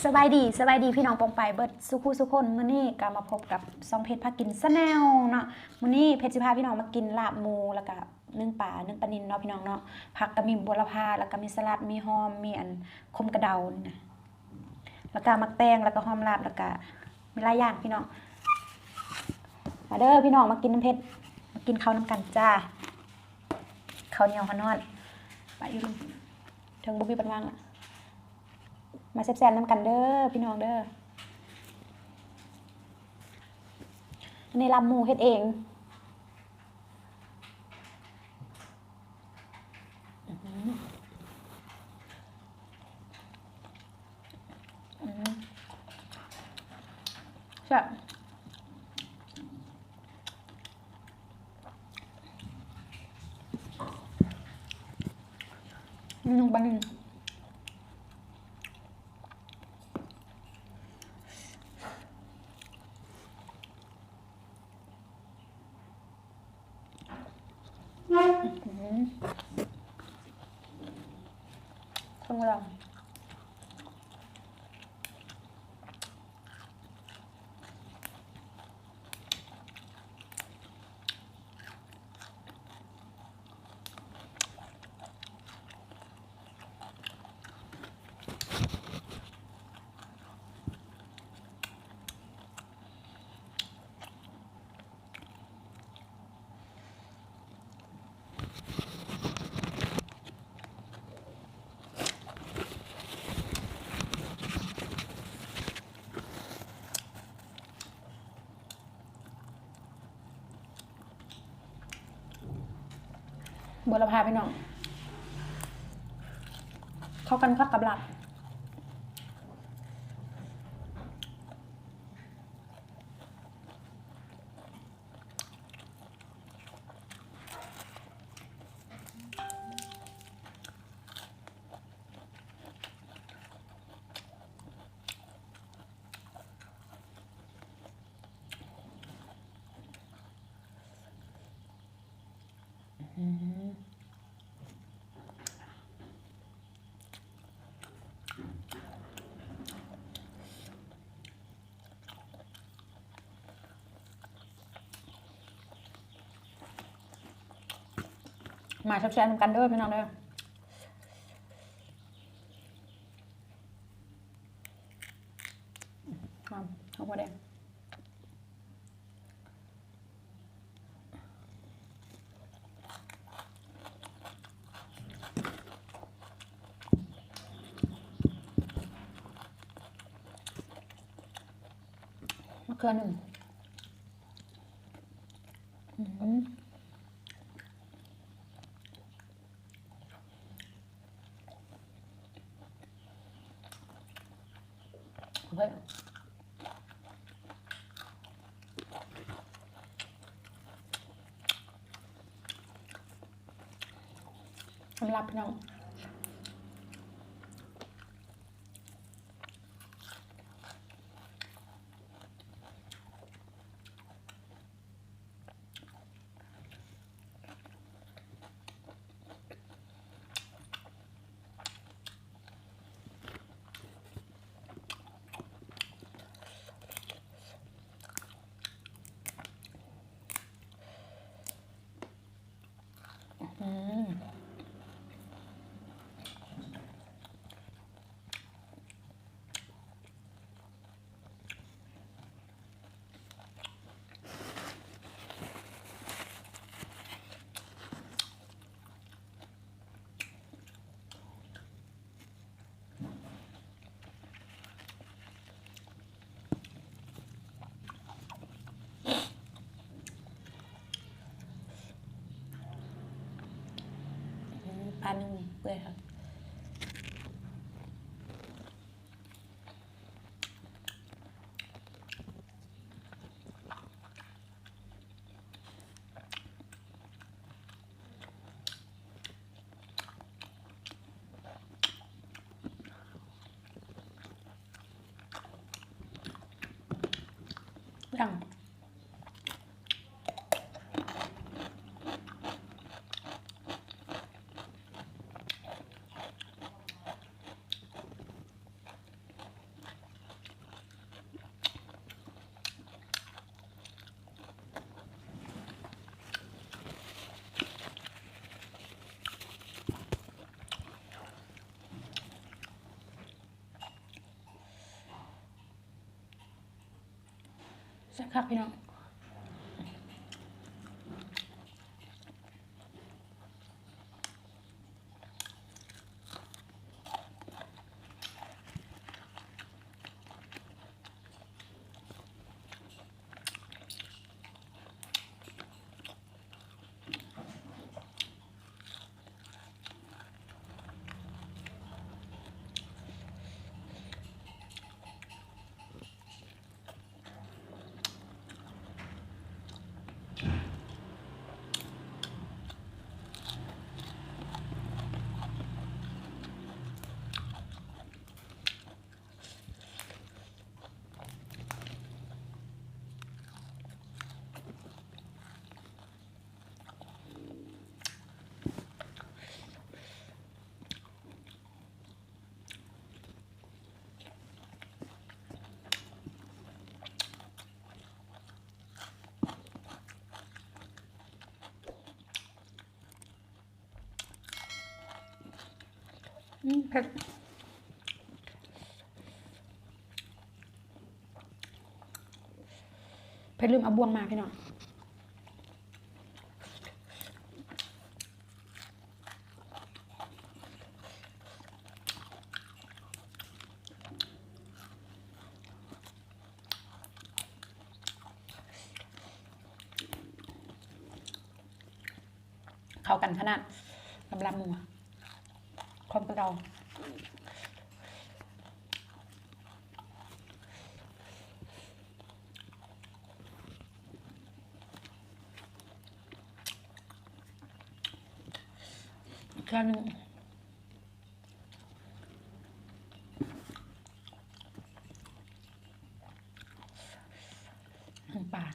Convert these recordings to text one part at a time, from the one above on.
สบายดีพี่น้องปองไปเบิดสุขุสุคนมื้อนี้ก็มาพบกับซองเพชรพากินซะแนวเนาะมื้อนี้เพชรสิพาพี่น้องมากินลาบหมูแล้วก็นึ่งปลานิลเนาะพี่น้องเนาะผักก็มีบัวละพาแล้วก็มีสลัดมีหอมมีอันคมกระเดานี่นะแล้วก็มักแตงแล้วก็หอมลาบแล้วก็มีหลายอย่างพี่น้องมาเด้อพี่น้องมากินน้ำเพชรมากินข้าวน้ำกันจ้าข้าวเหนียวฮอนอนไปอยู่ถึงบุบีปันว่างละมาแซ่บๆน้ำกันเด้อพี่น้องเด้ออันนี้ลาบหมูเฮ็ดเองใช่นุ่งบันนึงต้องลองบัวละพาพี่น้องเข้ากันคักกับลาบมาแซ่บๆกันเด้อพี่น้องเด้อเอาหัวแดงมะเขือหนึ่งเฮ้ยสำหรับพี่น้องปลาหนึ่งเปื่อยครับดัง สักครับพี่น้องเผ็ดลืมเอาบวงมาพี่น้องเข้ากันขนาดลำหมูความกระเดาอีกครั้งหนึ่งปลา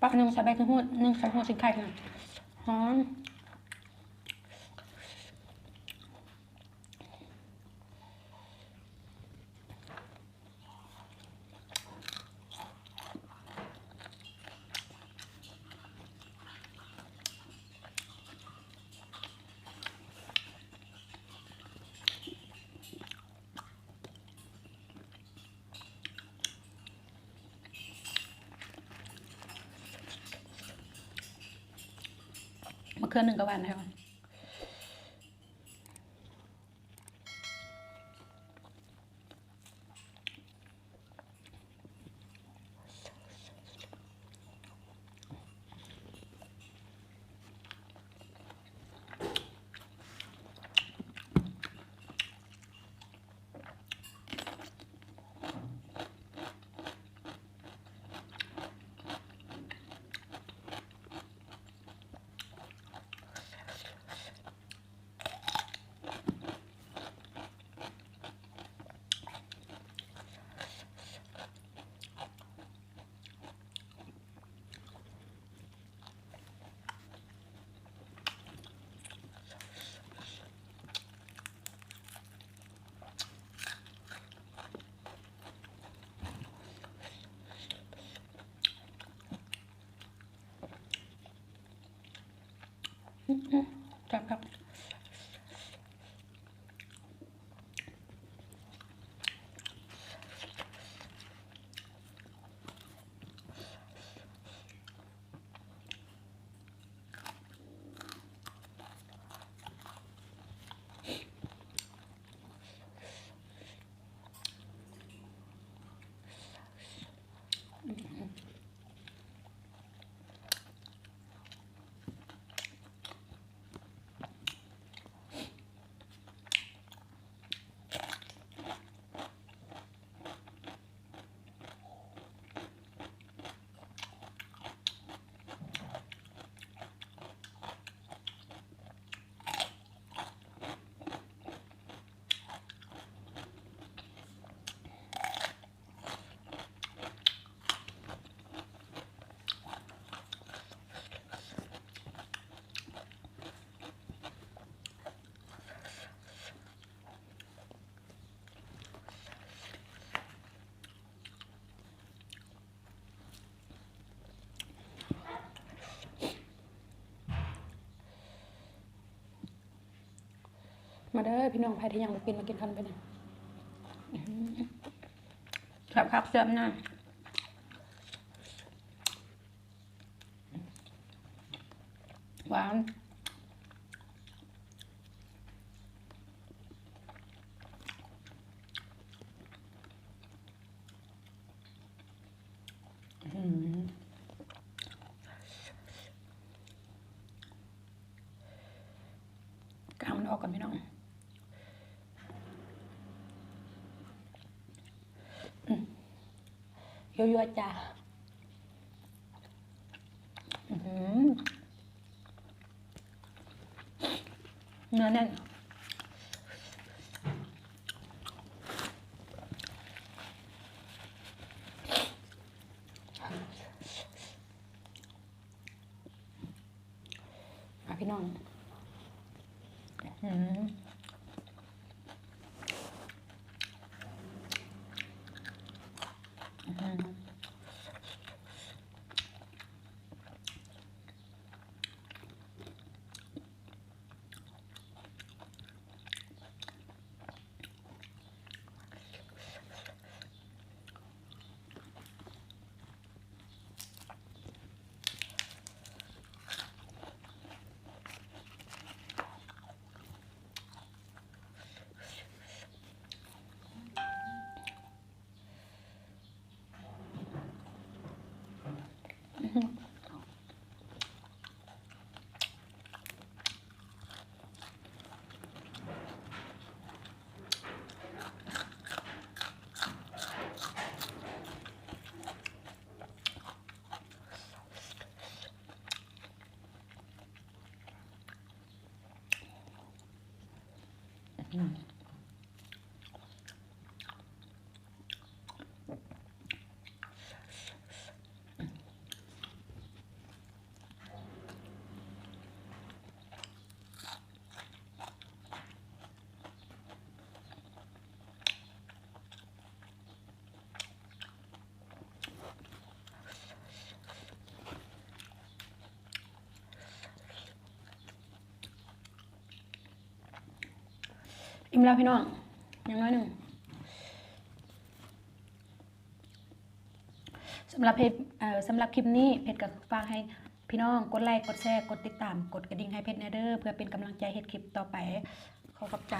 ปักหนึ่งใส่ใบกระหูดหนึ่งใส่หัวสิงไข่ค่ะหอมมะเขือหนึ่งกระวันนะคะ จับครับมาเด้อพี่น้องใครที่ยังไม่กินมากินกันไปเนี่ยครับครับเสิร์ฟหน้าหวานกางมันออกกันพี่น้องยั่วๆจ้าเนื้อแน่นพี่น้องอิ่มแล้วพี่น้องอย่างน้อยหนึ่งสำหรับสำหรับคลิปนี้เพชรก็ฝากให้พี่น้องกดไลค์กดแชร์กดติดตามกดกระดิ่งให้เพชรแนเดอร์เพื่อเป็นกำลังใจเฮ็ดคลิปต่อไปขอขอบใจ